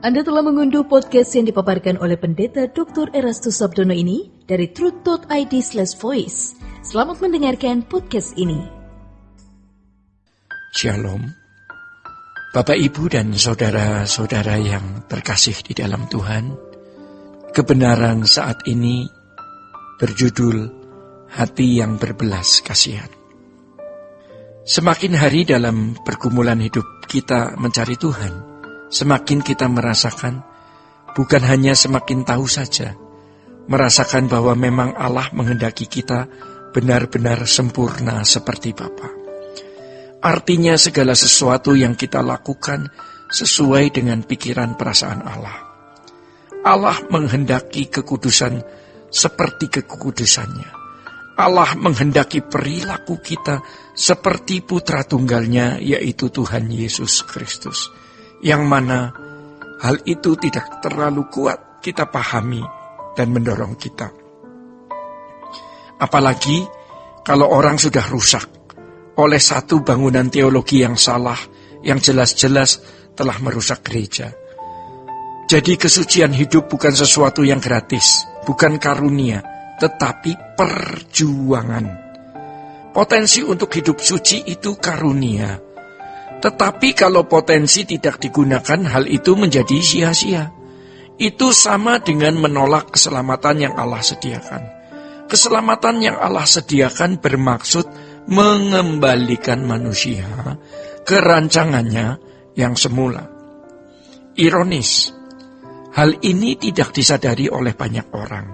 Anda telah mengunduh podcast yang dipaparkan oleh Pendeta Dr. Erastus Sabdono ini dari truth.id/voice. Selamat mendengarkan podcast ini. Shalom, Bapak, Ibu, dan saudara-saudara yang terkasih di dalam Tuhan. Kebenaran saat ini berjudul Hati yang Berbelas Kasihan. Semakin hari dalam pergumulan hidup kita mencari Tuhan, semakin kita merasakan, bukan hanya semakin tahu saja, merasakan bahwa memang Allah menghendaki kita benar-benar sempurna seperti Bapa. Artinya segala sesuatu yang kita lakukan sesuai dengan pikiran perasaan Allah. Allah menghendaki kekudusan seperti kekudusannya. Allah menghendaki perilaku kita seperti putra tunggalnya, yaitu Tuhan Yesus Kristus. Yang mana hal itu tidak terlalu kuat kita pahami dan mendorong kita. Apalagi kalau orang sudah rusak oleh satu bangunan teologi yang salah, yang jelas-jelas telah merusak gereja. Jadi kesucian hidup bukan sesuatu yang gratis, bukan karunia, tetapi perjuangan. Potensi untuk hidup suci itu karunia. Tetapi kalau potensi tidak digunakan, hal itu menjadi sia-sia. Itu sama dengan menolak keselamatan yang Allah sediakan. Keselamatan yang Allah sediakan bermaksud mengembalikan manusia ke rancangannya yang semula. Ironis, hal ini tidak disadari oleh banyak orang.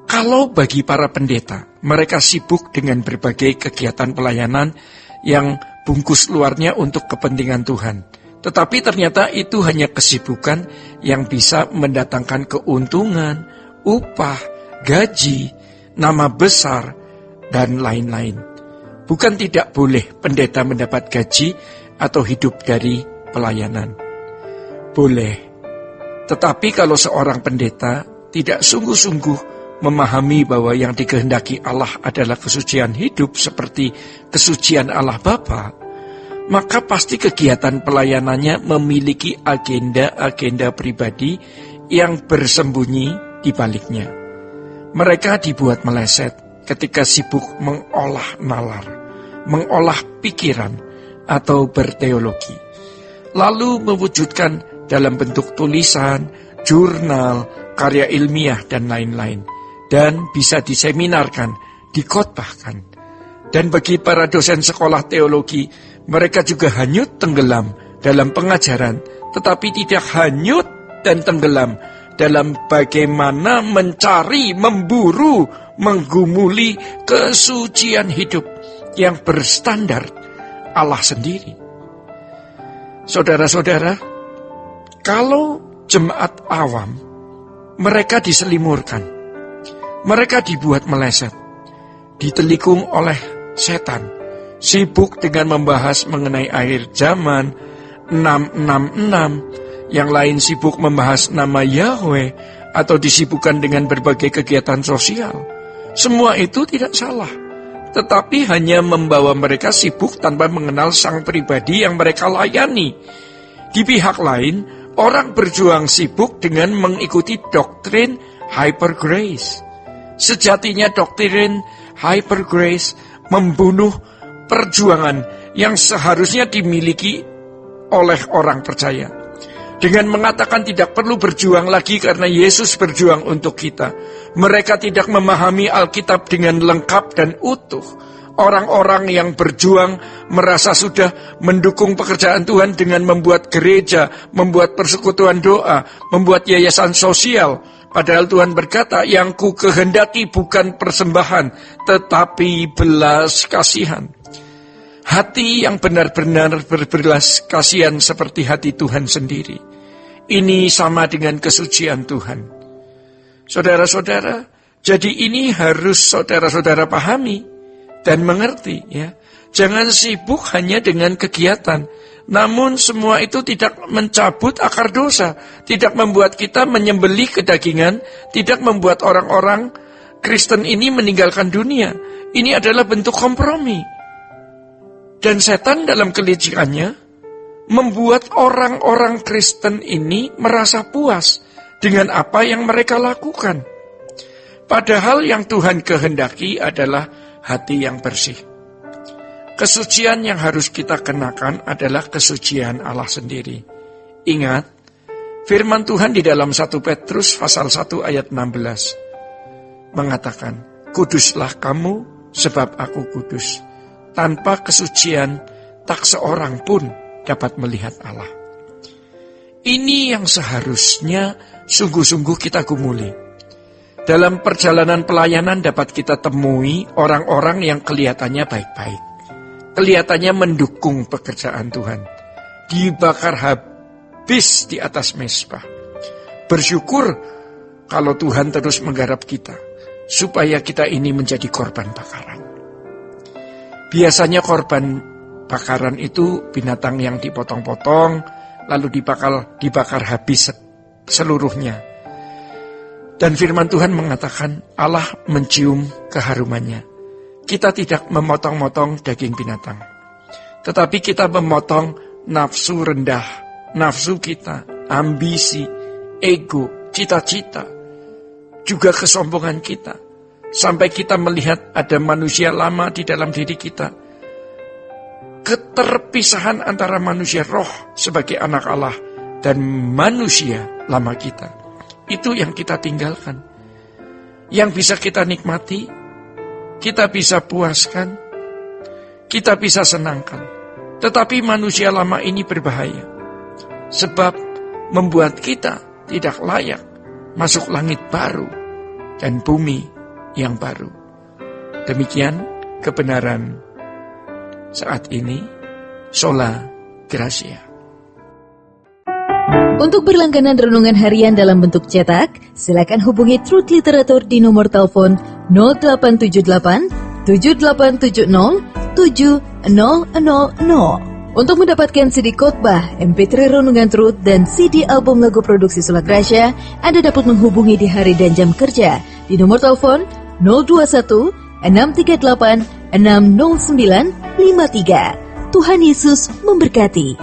Kalau bagi para pendeta, mereka sibuk dengan berbagai kegiatan pelayanan yang bungkus luarnya untuk kepentingan Tuhan. Tetapi ternyata itu hanya kesibukan yang bisa mendatangkan keuntungan, upah, gaji, nama besar, dan lain-lain. Bukan tidak boleh pendeta mendapat gaji atau hidup dari pelayanan. Boleh. Tetapi kalau seorang pendeta tidak sungguh-sungguh memahami bahwa yang dikehendaki Allah adalah kesucian hidup seperti kesucian Allah Bapa, maka pasti kegiatan pelayanannya memiliki agenda-agenda pribadi yang bersembunyi di baliknya. Mereka dibuat meleset ketika sibuk mengolah nalar, mengolah pikiran, atau berteologi. Lalu mewujudkan dalam bentuk tulisan, jurnal, karya ilmiah, dan lain-lain. Dan bisa diseminarkan, dikhotbahkan. Dan bagi para dosen sekolah teologi, mereka juga hanyut tenggelam dalam pengajaran, tetapi tidak hanyut dan tenggelam dalam bagaimana mencari, memburu, menggumuli kesucian hidup yang berstandar Allah sendiri. Saudara-saudara, kalau jemaat awam, mereka diselimurkan. Mereka dibuat meleset, ditelikung oleh setan, sibuk dengan membahas mengenai akhir zaman, 666, yang lain sibuk membahas nama Yahweh, atau disibukkan dengan berbagai kegiatan sosial. Semua itu tidak salah, tetapi hanya membawa mereka sibuk tanpa mengenal sang pribadi yang mereka layani. Di pihak lain, orang berjuang sibuk dengan mengikuti doktrin hyper grace. Sejatinya doktrin hyper grace membunuh perjuangan yang seharusnya dimiliki oleh orang percaya. Dengan mengatakan tidak perlu berjuang lagi karena Yesus berjuang untuk kita. Mereka tidak memahami Alkitab dengan lengkap dan utuh. Orang-orang yang berjuang merasa sudah mendukung pekerjaan Tuhan dengan membuat gereja, membuat persekutuan doa, membuat yayasan sosial. Padahal Tuhan berkata, yang ku kehendaki bukan persembahan, tetapi belas kasihan. Hati yang benar-benar berbelas kasihan seperti hati Tuhan sendiri. Ini sama dengan kesucian Tuhan. Saudara-saudara, jadi ini harus saudara-saudara pahami dan mengerti, ya. Jangan sibuk hanya dengan kegiatan. Namun semua itu tidak mencabut akar dosa, tidak membuat kita menyembelih kedagingan, tidak membuat orang-orang Kristen ini meninggalkan dunia. Ini adalah bentuk kompromi. Dan setan dalam kelicikannya membuat orang-orang Kristen ini merasa puas dengan apa yang mereka lakukan. Padahal yang Tuhan kehendaki adalah hati yang bersih. Kesucian yang harus kita kenakan adalah kesucian Allah sendiri. Ingat, firman Tuhan di dalam 1 Petrus pasal 1 ayat 16 mengatakan, "Kuduslah kamu sebab aku kudus. Tanpa kesucian tak seorang pun dapat melihat Allah." Ini yang seharusnya sungguh-sungguh kita gumuli. Dalam perjalanan pelayanan dapat kita temui orang-orang yang kelihatannya baik-baik. Kelihatannya mendukung pekerjaan Tuhan. Dibakar habis di atas mezbah. Bersyukur kalau Tuhan terus menggarap kita, supaya kita ini menjadi korban bakaran. Biasanya korban bakaran itu binatang yang dipotong-potong, lalu dibakar habis seluruhnya. Dan firman Tuhan mengatakan Allah mencium keharumannya. Kita tidak memotong-motong daging binatang, tetapi kita memotong nafsu rendah, nafsu kita, ambisi, ego, cita-cita, juga kesombongan kita. Sampai kita melihat ada manusia lama di dalam diri kita. Keterpisahan antara manusia roh sebagai anak Allah dan manusia lama kita. Itu yang kita tinggalkan. Yang bisa kita nikmati, kita bisa puaskan, kita bisa senangkan. Tetapi manusia lama ini berbahaya. Sebab membuat kita tidak layak masuk langit baru dan bumi yang baru. Demikian kebenaran saat ini. Sola Gracia. Untuk berlangganan renungan harian dalam bentuk cetak, silakan hubungi Truth Literatur di nomor telepon 0878 7870 7000. Untuk mendapatkan CD khotbah, MP3 renungan Truth, dan CD album lagu produksi Sola Gracia, Anda dapat menghubungi di hari dan jam kerja di nomor telepon 021 638 60953. Tuhan Yesus memberkati.